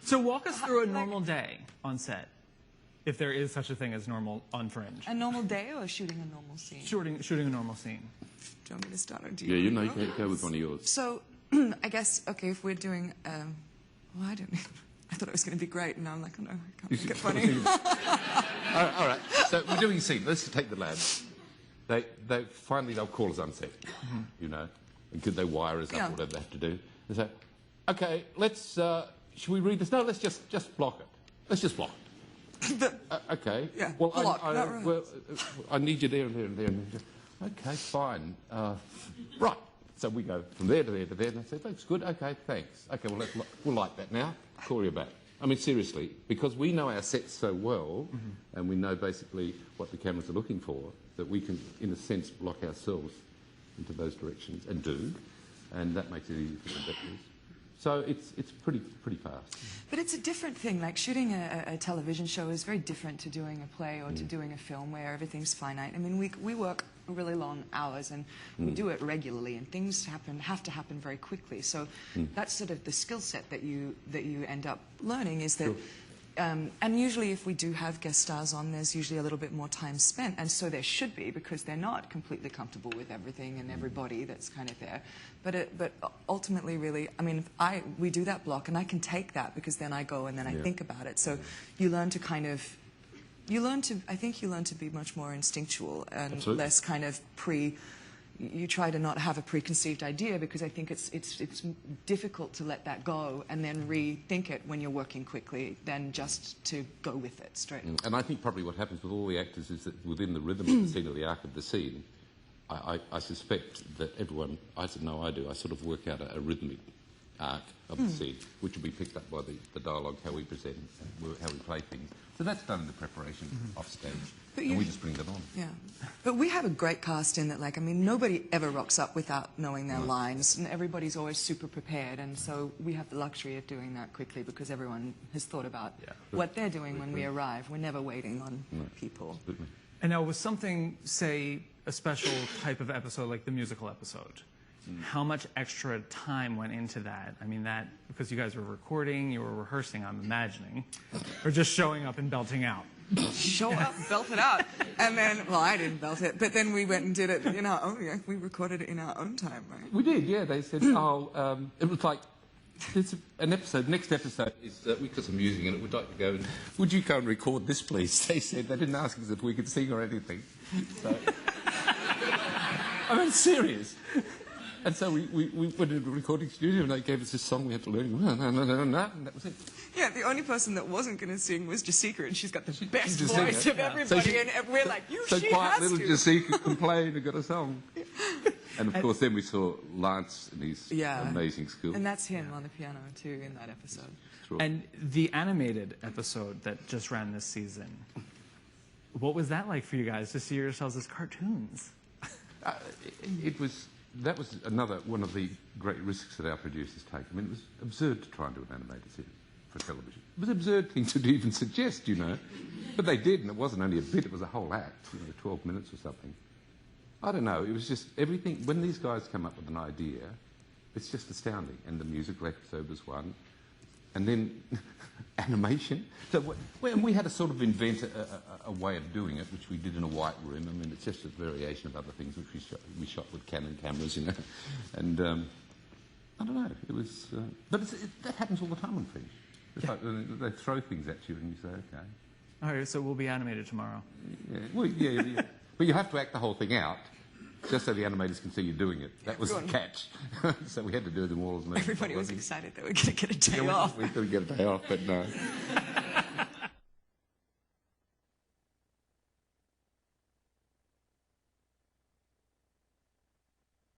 So walk us through a normal day on set, if there is such a thing as normal on Fringe. A normal day or shooting a normal scene? Shooting a normal scene. Do you want me to start or do you? Yeah, you know, go with one of yours. So, I guess, okay, if we're doing, well, I don't know. I thought it was going to be great, and now I'm like, oh no, I can't make it funny. All right, so we're doing a scene. Let's take the labs. Finally they'll call us on set, you know, and could they wire us up, whatever they have to do. They say, okay, let's, should we read this? No, let's just block it. Let's just block it. Okay. Yeah, well, block, well, I need you there and there and there and there. Okay, fine. Right. So we go from there to there to there, and I say, that's good, okay, thanks. Okay, well, we'll like that now. Call you back. I mean, seriously, because we know our sets so well, and we know basically what the cameras are looking for, that we can, in a sense, block ourselves into those directions, and do, and that makes it easy for the directors. So it's pretty fast. But it's a different thing. Like shooting a television show is very different to doing a play or to doing a film where everything's finite. I mean, we work really long hours and we do it regularly, and things have to happen very quickly. So that's sort of the skill set that you end up learning is that. Sure. And usually if we do have guest stars on, there's usually a little bit more time spent, and so there should be, because they're not completely comfortable with everything and everybody that's kind of there. But ultimately, really, I mean, we do that block, and I can take that because then I go and then I think about it. So you learn to kind of, I think you learn to be much more instinctual and less kind of you try to not have a preconceived idea, because I think it's difficult to let that go and then rethink it when you're working quickly than just to go with it straight. And I think probably what happens with all the actors is that within the rhythm of the scene or the arc of the scene, I suspect that everyone, I do, I sort of work out a rhythmic arc of the scene, which will be picked up by the dialogue, how we present, how we play things. So that's done in the preparation off stage. And we just bring that on. Yeah. But we have a great cast in that, like, I mean, nobody ever rocks up without knowing their lines, and everybody's always super prepared, and so we have the luxury of doing that quickly because everyone has thought about what they're doing when we arrive. We're never waiting on people. And now with something, say, a special type of episode like the musical episode, how much extra time went into that? I mean, that, because you guys were recording, you were rehearsing, I'm imagining, or just showing up and belting out? Show up, belt it out. And then, well, I didn't belt it, but then we went and did it in our own, we recorded it in our own time, right? We did, yeah. They said, it was like, there's an episode, next episode is, we've got some music in it, we'd like to go, would you go and record this, please? They said, they didn't ask us if we could sing or anything. So, I mean, serious. And so we went into a recording studio and they gave us this song we had to learn, and that was it. Yeah, the only person that wasn't going to sing was Jessica, and she's got the best voice of everybody, and we're like, so she quiet has little to. Jessica complained and got a song. And of course then we saw Lance and his amazing skill. And that's him on the piano too in that episode. Sure. And the animated episode that just ran this season, what was that like for you guys to see yourselves as cartoons? That was another one of the great risks that our producers take. I mean, it was absurd to try and do an animated series for television. It was an absurd thing to even suggest, you know. But they did, and it wasn't only a bit, it was a whole act, 12 minutes or something. I don't know, it was just everything. When these guys come up with an idea, it's just astounding. And the musical episode was one. And then animation. So we had to sort of invent a way of doing it, which we did in a white room. I mean, it's just a variation of other things which we shot with Canon cameras, you know. And I don't know, it was... but that happens all the time on Fringe. It's like they throw things at you and you say, OK. All right, so we'll be animated tomorrow. Yeah, well, yeah. But you have to act the whole thing out, just so the animators can see you doing it. That was the catch. So we had to do them all as much. Everybody was excited that we were going to get a day off. We were going to get a day off, but no.